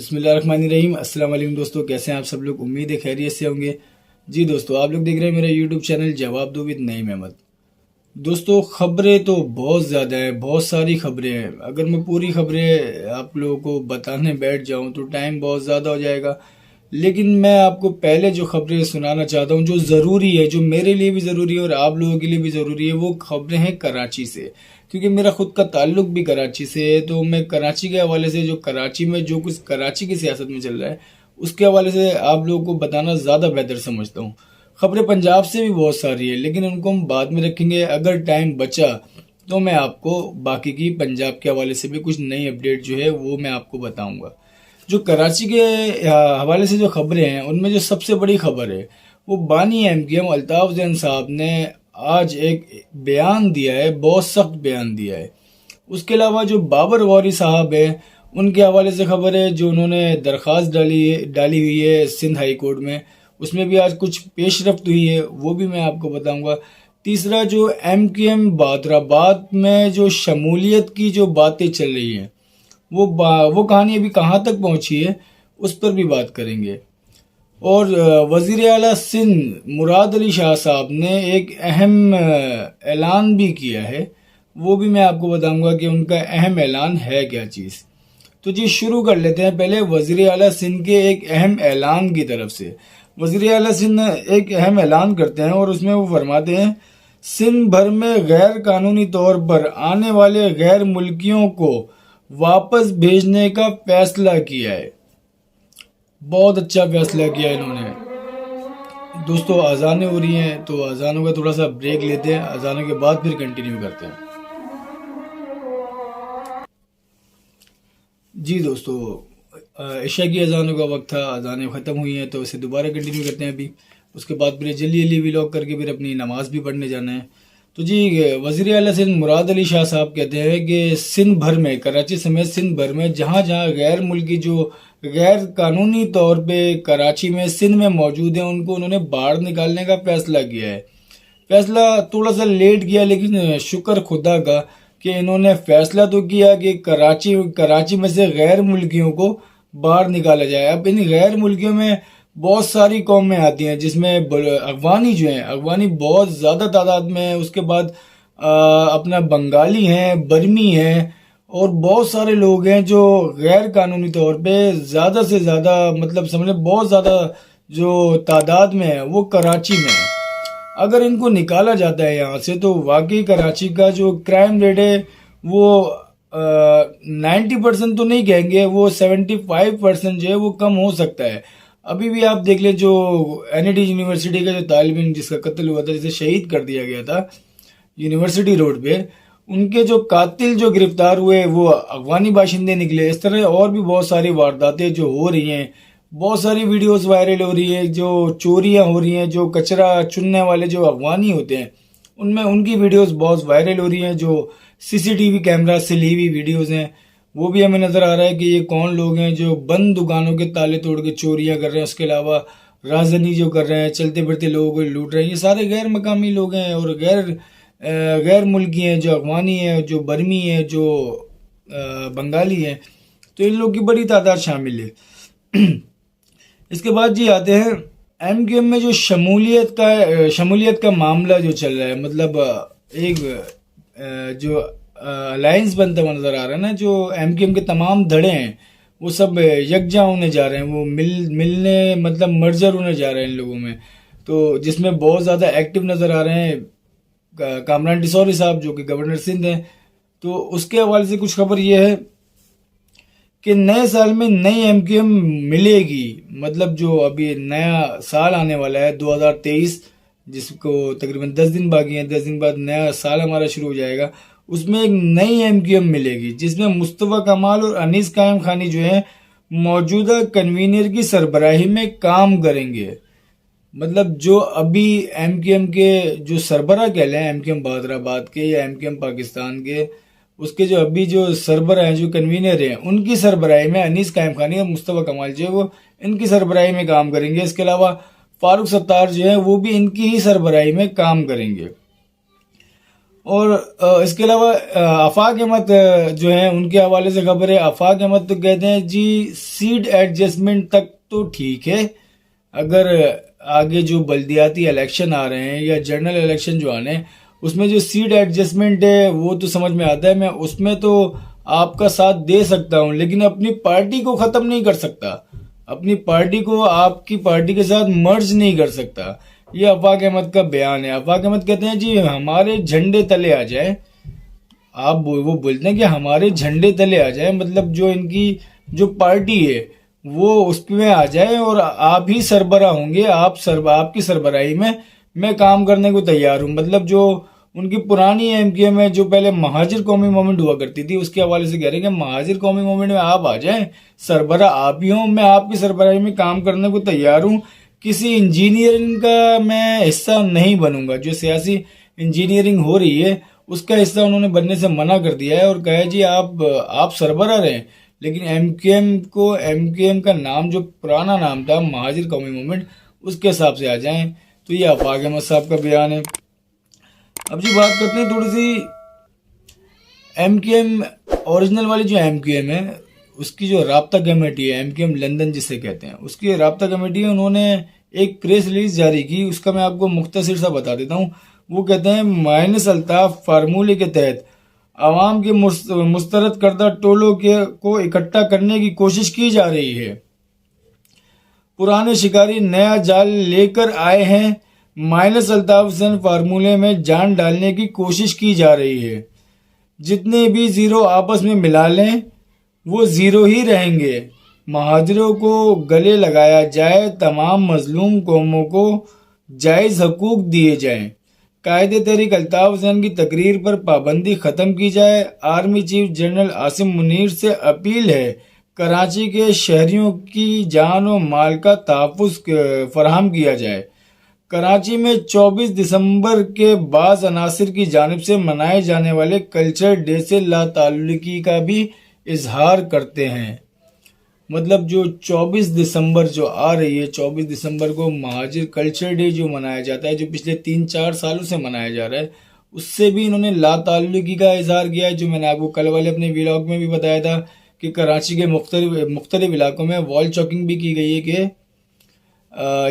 बिस्मिल्लाहिर्रहमानिर्रहीम। अस्सलाम वालेकुम दोस्तों, कैसे हैं आप सब लोग। उम्मीद है खैरियत से होंगे। जी दोस्तों, आप लोग देख रहे हैं मेरा यूट्यूब चैनल जवाब दो विद नईम अहमद। दोस्तों, खबरें तो बहुत ज़्यादा हैं, बहुत सारी खबरें हैं। अगर मैं पूरी खबरें आप लोगों को बताने बैठ जाऊं तो टाइम बहुत ज़्यादा हो जाएगा। लेकिन मैं आपको पहले जो खबरें सुनाना चाहता हूं, जो ज़रूरी है, जो मेरे लिए भी ज़रूरी है और आप लोगों के लिए भी ज़रूरी है, वो खबरें हैं कराची से। क्योंकि मेरा खुद का ताल्लुक भी कराची से है, तो मैं कराची के हवाले से, जो कराची में जो कुछ कराची की सियासत में चल रहा है, उसके हवाले से आप लोगों को बताना ज़्यादा बेहतर समझता हूँ। खबरें पंजाब से भी बहुत सारी है, लेकिन उनको हम बाद में रखेंगे। अगर टाइम बचा तो मैं आपको बाकी की पंजाब के हवाले से भी कुछ नई अपडेट जो है वो मैं आपको बताऊंगा। जो कराची के हवाले से जो खबरें हैं, उनमें जो सबसे बड़ी खबर है वो बानी एमकेएम अल्ताफ जैन साहब ने आज एक बयान दिया है, बहुत सख्त बयान दिया है। उसके अलावा जो बाबर गौरी साहब है, उनके हवाले से खबर है, जो उन्होंने दरख्वास्त डाली हुई है सिंध हाई कोर्ट में, उसमें भी आज कुछ पेशरफ्त हुई है, वो भी मैं आपको बताऊंगा। तीसरा, जो एमकेएम बादराबाद में जो शमूलियत की जो बातें चल रही हैं, वो कहानी अभी कहाँ तक पहुंची है, उस पर भी बात करेंगे। और वज़ीर आला सिंध मुराद अली शाह साहब ने एक अहम ऐलान भी किया है, वो भी मैं आपको बताऊंगा कि उनका अहम ऐलान है क्या चीज़। तो जी, शुरू कर लेते हैं पहले वज़ीर आला सिंध के एक अहम ऐलान की तरफ से। वज़ीर आला सिंध एक अहम ऐलान करते हैं और उसमें वो फरमाते हैं, सिंध भर में गैर कानूनी तौर पर आने वाले गैर मुल्कियों को वापस भेजने का फैसला किया है। बहुत अच्छा फैसला किया इन्होंने। दोस्तों, अजानें हो रही हैं तो अजानों का थोड़ा सा ब्रेक लेते हैं, अजानों के बाद फिर कंटिन्यू करते हैं। जी दोस्तों, इशा की अजानों का वक्त था, अजानें ख़त्म हुई हैं तो इसे दोबारा कंटिन्यू करते हैं अभी। उसके बाद फिर जल्दी जल्दी व्लॉग करके फिर अपनी नमाज भी पढ़ने जाना है। तो जी, वज़ीर आला सिंध मुराद अली शाह साहब कहते हैं कि सिंध भर में, कराची समेत सिंध भर में जहाँ जहाँ गैर मुल्की जो गैर कानूनी तौर पे कराची में सिंध में मौजूद हैं, उनको उन्होंने बाहर निकालने का फैसला किया है। फैसला थोड़ा सा लेट किया, लेकिन शुक्र खुदा का कि इन्होंने फैसला तो किया कि कराची कराची में से गैर मुल्कियों को बाहर निकाला जाए। अब इन गैर मुल्कियों में बहुत सारी कौमें आती हैं, जिसमें अफगानी जो हैं, अफगानी बहुत ज़्यादा तादाद में है। उसके बाद अपना बंगाली हैं, बर्मी हैं, और बहुत सारे लोग हैं जो गैर कानूनी तौर पे ज़्यादा से ज़्यादा, मतलब समझ लें बहुत ज़्यादा जो तादाद में है, वो कराची में है। अगर इनको निकाला जाता है यहाँ से तो वाकई कराची का जो क्राइम रेट है वो 90% तो नहीं कहेंगे, वो 75% जो है वो कम हो सकता है। अभी भी आप देख लें, जो एनआईटी यूनिवर्सिटी का जो तालिब इल्म जिसका कत्ल हुआ था, जिसे शहीद कर दिया गया था यूनिवर्सिटी रोड पे, उनके जो कातिल जो गिरफ्तार हुए वो अफगानी बाशिंदे निकले। इस तरह और भी बहुत सारी वारदातें जो हो रही हैं, बहुत सारी वीडियोस वायरल हो रही हैं, जो चोरियां हो रही हैं, जो कचरा चुनने वाले जो अफगानी होते हैं, उनमें उनकी वीडियोस बहुत वायरल हो रही हैं। जो सीसीटीवी कैमरा से ली हुई वीडियोस हैं, वो भी हमें नजर आ रहा है कि ये कौन लोग हैं जो बंद दुकानों के ताले तोड़ के चोरियां कर रहे हैं। उसके अलावा राजनी जो कर रहे हैं, चलते फिरते लोगों को लूट रहे हैं, ये सारे गैर मकामी लोग हैं और गैर मुल्की हैं, जो अफगानी हैं, जो बर्मी हैं, जो बंगाली हैं। तो इन लोग की बड़ी तादाद शामिल है। इसके बाद जी आते हैं एमकेएम में जो शमूलियत का मामला जो चल रहा है। मतलब एक जो अलायंस बनता हुआ नजर आ रहा है ना, जो एमकेएम के तमाम धड़े हैं वो सब यकजा होने जा रहे हैं, वो मिलने मतलब मर्जर होने जा रहे हैं इन लोगों में। तो जिसमें बहुत ज़्यादा एक्टिव नज़र आ रहे हैं कामरान डिसौरी साहब, जो कि गवर्नर सिंध हैं। तो उसके हवाले से कुछ खबर ये है कि नए साल में नई एमकेएम मिलेगी। मतलब जो अभी नया साल आने वाला है 2023, जिसको तकरीबन 10 दिन बाकी हैं, 10 दिन बाद नया साल हमारा शुरू हो जाएगा। उसमें एक नई एमकेएम मिलेगी जिसमें मुस्तफ़ा कमाल और अनीस कायम खानी जो है मौजूदा कन्वीनर की सरबराही में काम करेंगे। मतलब जो अभी एमकेएम के जो सरबरा कह लें, एमकेएम बहादराबाद के या एमकेएम पाकिस्तान के, उसके जो अभी जो सरबरा हैं, जो कन्वीनर हैं, उनकी सरबराही में अनीस कायम खानी और मुस्तफ़ा कमाल जो है वो इनकी सरबराही में काम करेंगे। इसके अलावा फारूक सत्तार जो है वो भी इनकी ही सरबराही में काम करेंगे। और इसके अलावा आफाक अहमद जो है उनके हवाले से खबर है। आफाक अहमद तो कहते हैं जी सीट एडजस्टमेंट तक तो ठीक है, अगर आगे जो बल्दियाती इलेक्शन आ रहे हैं या जनरल इलेक्शन जो आने हैं उसमें जो सीट एडजस्टमेंट है वो तो समझ में आता है, मैं उसमें तो आपका साथ दे सकता हूं, लेकिन अपनी पार्टी को खत्म नहीं कर सकता, अपनी पार्टी को आपकी पार्टी के साथ मर्ज नहीं कर सकता। ये आफाक अहमद का बयान है। आफाक अहमद कहते हैं जी हमारे झंडे तले आ जाए, वो बोलते हैं कि हमारे झंडे तले आ जाए, मतलब जो इनकी जो पार्टी है वो उसमें आ जाए और आप ही सरबरा होंगे, आपकी सरबराही में मैं काम करने को तैयार हूं। मतलब जो उनकी पुरानी एमकेएम में जो पहले महाजिर कौमी मूवमेंट हुआ करती थी उसके हवाले से कह रहे हैं कि महाजिर कौमी मूवमेंट में आप आ जाएं, सरबरा आप ही हो, मैं आपकी सरबराही में काम करने को तैयार हूं, किसी इंजीनियरिंग का मैं हिस्सा नहीं बनूंगा। जो सियासी इंजीनियरिंग हो रही है उसका हिस्सा उन्होंने बनने से मना कर दिया है और कहा है जी आप सरबरा रहें, लेकिन एमकेएम का नाम जो पुराना नाम था महाजिर कौमी मूवमेंट उसके हिसाब से आ जाएं। तो ये आफाक अहमद साहब का बयान है। अब जी बात करते हैं थोड़ी सी एमकेएम ओरिजिनल वाली जो एमकेएम है उसकी जो राब्ता कमेटी है, एमकेएम लंदन जिसे कहते हैं, उसकी राब्ता कमेटी है, उन्होंने एक प्रेस रिलीज जारी की, उसका मैं आपको मुख्तसर सा बता देता हूँ। वो कहते हैं माइनस अल्ताफ फार्मूले के तहत आवाम के मुस्तरद करदा टोलों को इकट्ठा करने की कोशिश की जा रही है। पुराने शिकारी नया जाल लेकर आए हैं, माइनस अल्ताफ हुसैन फार्मूले में जान डालने की कोशिश की जा रही है। जितने भी जीरो आपस में मिला लें वो जीरो ही रहेंगे। महाजरों को गले लगाया जाए, तमाम मजलूम कौमों को जायज़ हकूक दिए जाएं। कायदे तहरीक अल्ताफ हुसैन की तकरीर पर पाबंदी ख़त्म की जाए। Army chief general Asim Munir से अपील है कराची के शहरियों की जान और माल का तहफ़्फ़ुज़ फराहम किया जाए। कराची में 24 दिसंबर के बाज़ अनासिर की जानिब से मनाए जाने वाले कल्चर डे से लाताल्लुकी का भी इजहार करते हैं। मतलब जो 24 दिसंबर जो आ रही है, 24 दिसंबर को महाजिर कल्चर डे जो मनाया जाता है, जो पिछले 3-4 सालों से मनाया जा रहा है, उससे भी इन्होंने लाताल्लुकी का इजहार किया है। जो मैंने आपको कल वाले अपने व्लॉग में भी बताया था कि कराची के मुख्तलिफ इलाकों में वॉल चॉकिंग भी की गई है कि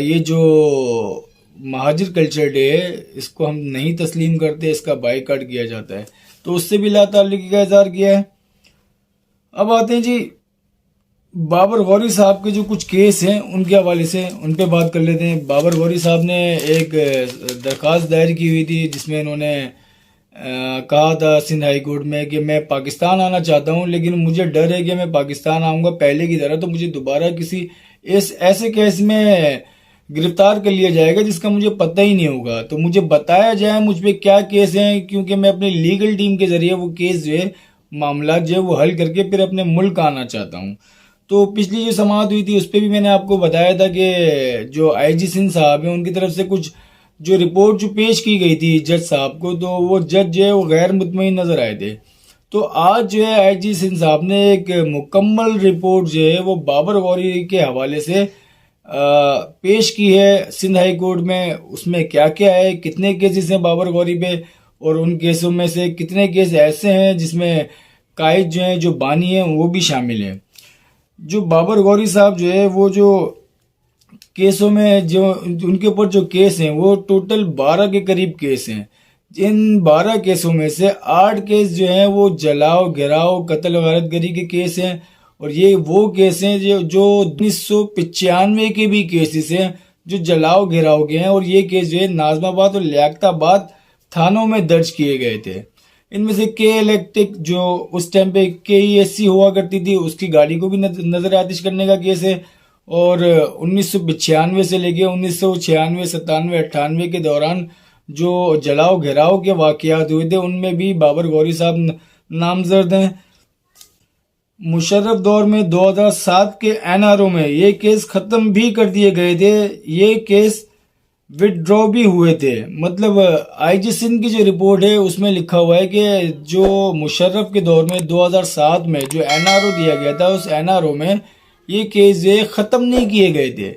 ये जो महाजिर कल्चर डे है इसको हम नहीं तस्लीम करते, इसका बाइकाट किया जाता है, तो उससे भी लाताल्लुकी का इजहार किया है। अब आते हैं जी बाबर गौरी साहब के जो कुछ केस हैं उनके हवाले से, उन पे बात कर लेते हैं। बाबर गौरी साहब ने एक दरख्वास्त दायर की हुई थी जिसमें इन्होंने कहा था सिंध हाई कोर्ट में कि मैं पाकिस्तान आना चाहता हूं, लेकिन मुझे डर है कि मैं पाकिस्तान आऊंगा पहले की तरह तो मुझे दोबारा किसी ऐसे केस में गिरफ्तार कर लिया जाएगा जिसका मुझे पता ही नहीं होगा। तो मुझे बताया जाए मुझ पे क्या केस हैं, क्योंकि मैं अपनी लीगल टीम के जरिए वो केस जो है मामला जो है वो हल करके फिर अपने मुल्क आना चाहता हूँ। तो पिछली जो समाअत हुई थी उस पर भी मैंने आपको बताया था कि जो आईजी सिंध साहब हैं उनकी तरफ से कुछ जो रिपोर्ट जो पेश की गई थी जज साहब को, तो वो जज जो है वो गैर मुतमईन नजर आए थे। तो आज जो है आईजी सिंध साहब ने एक मुकम्मल रिपोर्ट जो है वो बाबर गौरी के हवाले से पेश की है सिंध हाई कोर्ट में। उसमें क्या क्या है, कितने केसेस हैं बाबर गौरी पे, और उन केसों में से कितने केस ऐसे हैं जिसमें कायद जो है जो बानी है वो भी शामिल है। जो बाबर गौरी साहब जो है वो जो केसों में जो उनके ऊपर जो केस हैं वो टोटल 12 के करीब केस हैं। इन 12 केसों में से 8 केस जो हैं वो जलाओ गिराओ कत्ल गारतगरी के केस हैं, और ये वो केस हैं जो 1995 के भी केसेस हैं जो जलाओ गिराओ के हैं, और ये केस जो है नाजमाबाद और लियाकताबाद थानों में दर्ज किए गए थे। इनमें से के इलेक्ट्रिक जो उस टाइम पे KESC हुआ करती थी उसकी गाड़ी को भी नजर आतिश करने का केस है, और 1995 से लेके 1996, 97, 98 के दौरान जो जलाओ घेराव के वाकयात हुए थे उनमें भी बाबर गौरी साहब नामजद हैं। मुशर्रफ दौर में 2007 के NRO में ये केस खत्म भी कर दिए गए थे, ये केस विदड्रॉ भी हुए थे। मतलब आईजी सिंध की जो रिपोर्ट है उसमें लिखा हुआ है कि जो मुशर्रफ के दौर में 2007 में जो NRO दिया गया था उस NRO में ये केस जो ख़त्म नहीं किए गए थे।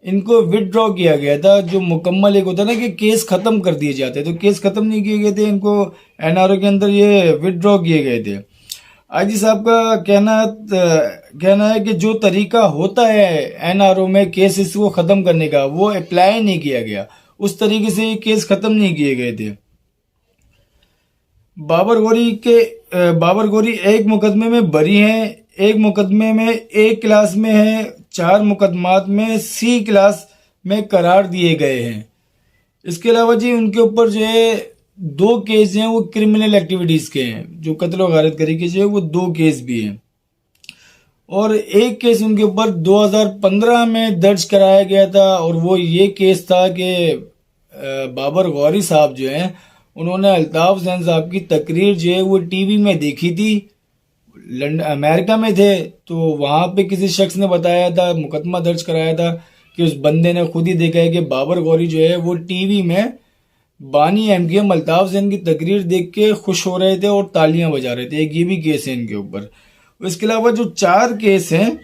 इनको विदड्रॉ किया गया था। जो मुकम्मल एक होता है ना कि केस खत्म कर दिए जाते, तो केस खत्म नहीं किए गए थे, इनको एनआरओ के अंदर ये विदड्रॉ किए गए थे। आईजी साहब का कहना है कि जो तरीका होता है एनआरओ में केसेस को खत्म करने का, वो अप्लाई नहीं किया गया, उस तरीके से ये केस खत्म नहीं किए गए थे। बाबर गौरी एक मुकदमे में बरी हैं, एक मुकदमे में ए क्लास में है, 4 मुकदमात में सी क्लास में करार दिए गए हैं। इसके अलावा जी उनके ऊपर जो है 2 केस हैं, वो क्रिमिनल एक्टिविटीज के हैं। जो कत्ल और गारतगरी के जो है वो 2 केस भी हैं, और एक केस उनके ऊपर 2015 में दर्ज कराया गया था, और वो ये केस था कि बाबर गौरी साहब जो हैं उन्होंने अल्ताफ जैन साहब की तकरीर जो है वो टीवी में देखी थी। अमेरिका में थे, तो वहाँ पे किसी शख्स ने बताया था, मुकदमा दर्ज कराया था कि उस बंदे ने खुद ही देखा है कि बाबर गौरी जो है वो टीवी में बानी एमकेएम अल्ताफ जैन की तकरीर देख के खुश हो रहे थे और तालियां बजा रहे थे। एक ये भी केस है इनके ऊपर। इसके अलावा जो 4 केस हैं,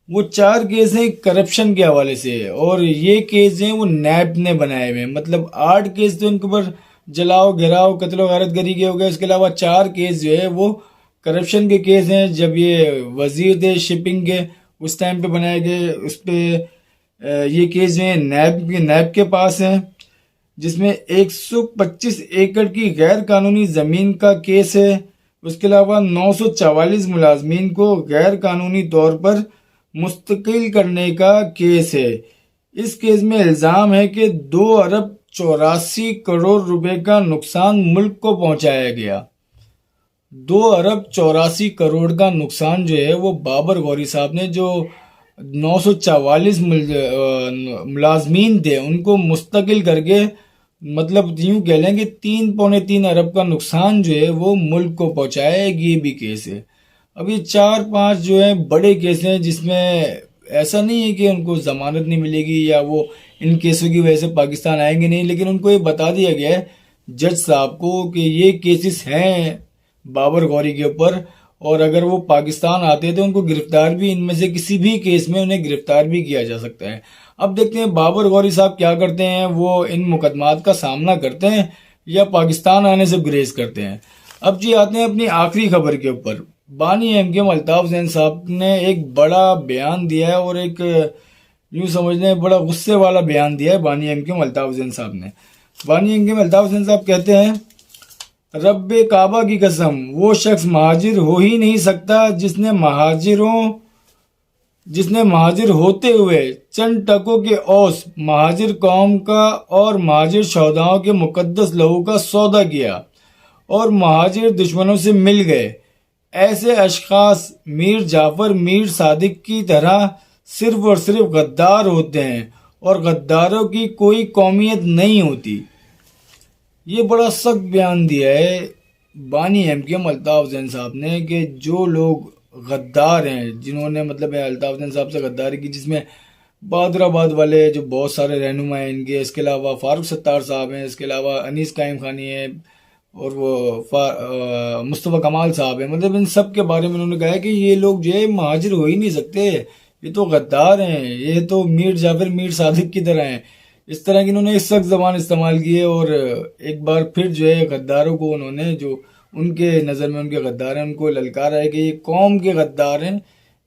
वो 4 केस हैं करप्शन के हवाले से, और ये केस हैं वो नैब ने बनाए हुए हैं। मतलब 8 केस तो इनके ऊपर जलाओ घिराओ कत्ल गारतगरी के हो गए। इसके अलावा 4 केस जो है वो करप्शन के केस हैं। जब ये वजीर थे शिपिंग के, उस टाइम पे बनाए गए, उस पे ये केस जो है नैब के पास हैं, जिसमें 125 एकड़ की गैर कानूनी जमीन का केस है। उसके अलावा 944 मुलाजमीन को गैर कानूनी तौर पर मुस्तकिल करने का केस है। इस केस में इल्जाम है कि 2 अरब 84 करोड़ रुपए का नुकसान मुल्क को पहुंचाया गया। 2 अरब 84 करोड़ का नुकसान जो है वो बाबर गौरी साहब ने, जो 944 मुलाजमीन थे उनको मुस्तकिल करके, मतलब यूं कह लें कि 3 पौने 3 अरब का नुकसान जो है वो मुल्क को पहुंचाया। ये भी केस है। अब ये 4-5 जो है बड़े केस हैं, जिसमें ऐसा नहीं है कि उनको जमानत नहीं मिलेगी या वो इन केसों की वजह से पाकिस्तान आएंगे नहीं, लेकिन उनको ये बता दिया गया है जज साहब को कि ये केसेस हैं बाबर गौरी के ऊपर, और अगर वो पाकिस्तान आते हैं तो उनको गिरफ्तार भी, इनमें से किसी भी केस में उन्हें गिरफ्तार भी किया जा सकता है। अब देखते हैं बाबर गौरी साहब क्या करते हैं, वो इन मुकदमात का सामना करते हैं या पाकिस्तान आने से गुरेज करते हैं। अब जी आते हैं अपनी आखिरी खबर के ऊपर। बानी एमकेएम अल्ताफ जैन साहब ने एक बड़ा बयान दिया है, और एक यूं समझ लें बड़ा गुस्से वाला बयान दिया है बानी एमकेएम अल्ताफ जैन साहब ने। बानी एमकेएम अल्ताफ जैन साहब कहते हैं, रब्बे काबा की कसम, वो शख्स महाजिर हो ही नहीं सकता जिसने महाजिर होते हुए चंद टकों के औस महाजिर कौम का और महाजिर शौदाओं के मुकद्दस लहू का सौदा किया और महाजिर दुश्मनों से मिल गए। ऐसे अशखास मीर जाफर मीर सादिक की तरह सिर्फ और सिर्फ गद्दार होते हैं, और गद्दारों की कोई कौमियत नहीं होती। ये बड़ा सख्त बयान दिया है बानी एमकेएम अल्ताफ जैन साहब ने कि जो लोग गद्दार हैं, जिन्होंने मतलब अल्ताफ जैन साहब से गद्दारी की, जिसमें बहादुराबाद वाले जो बहुत सारे रहनुमा हैं इनके, इसके अलावा फारूक सत्तार साहब हैं, इसके अलावा अनीस कायम खानी है, और वो मुस्तफ़ा कमाल साहब हैं। मतलब इन सब के बारे में उन्होंने कहा है कि ये लोग जो है महाजिर हो ही नहीं सकते, ये तो गद्दार हैं, ये तो मीर जाफर मीर सादिक की तरह हैं। इस तरह की इन्होंने सख्त ज़बान इस्तेमाल की है, और एक बार फिर जो है गद्दारों को उन्होंने, जो उनके नज़र में उनके गद्दार हैं, उनको ललकारा है कि ये कौम के गद्दार हैं।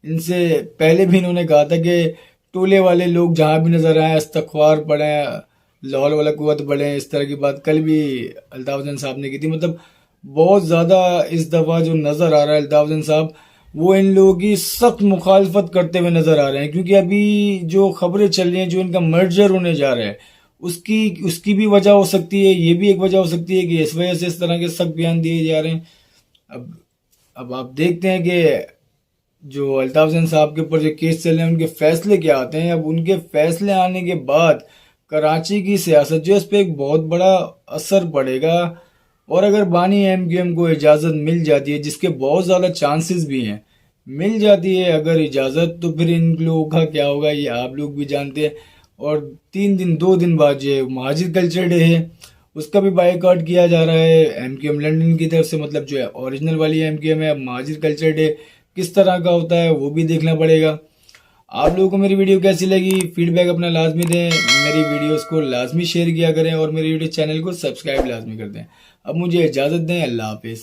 इनसे पहले भी इन्होंने कहा था कि टोले वाले लोग जहाँ भी नज़र आए इस्तग़फ़ार पढ़ें, लाहौल वाला कुव्वत बढ़े, इस तरह की बात कल भी अल्ताफ जैन साहब ने की थी। मतलब बहुत ज़्यादा इस दफ़ा जो नज़र आ रहा है अल्ताफ जैन साहब, वो इन लोगों की सख्त मुखालफत करते हुए नज़र आ रहे हैं, क्योंकि अभी जो खबरें चल रही हैं, जो इनका मर्जर होने जा रहा है, उसकी भी वजह हो सकती है। ये भी एक वजह हो सकती है कि इस वजह से इस तरह के सख्त बयान दिए जा रहे हैं। अब आप देखते हैं कि जो अल्ताफ जैन साहब के ऊपर जो केस चल रहे हैं, उनके फैसले क्या आते हैं। अब उनके फैसले आने के बाद कराची की सियासत जो है, इस पर एक बहुत बड़ा असर पड़ेगा। और अगर बानी एमकेएम को इजाज़त मिल जाती है, जिसके बहुत ज़्यादा चांसेस भी हैं, मिल जाती है अगर इजाज़त, तो फिर इन लोगों का क्या होगा ये आप लोग भी जानते हैं। और 2 दिन बाद जो महाजिर कल्चर डे है, उसका भी बायकॉट किया जा रहा है एमकेएम लंदन की तरफ से। मतलब जो है ओरिजिनल वाली एमकेएम है, अब महाजिर कल्चर डे किस तरह का होता है वो भी देखना पड़ेगा। आप लोगों को मेरी वीडियो कैसी लगी, फीडबैक अपना लाजमी दें, मेरी वीडियोस को लाजमी शेयर किया करें और मेरे यूट्यूब चैनल को सब्सक्राइब लाजमी कर दें। अब मुझे इजाज़त दें, अल्लाह हाफिज़।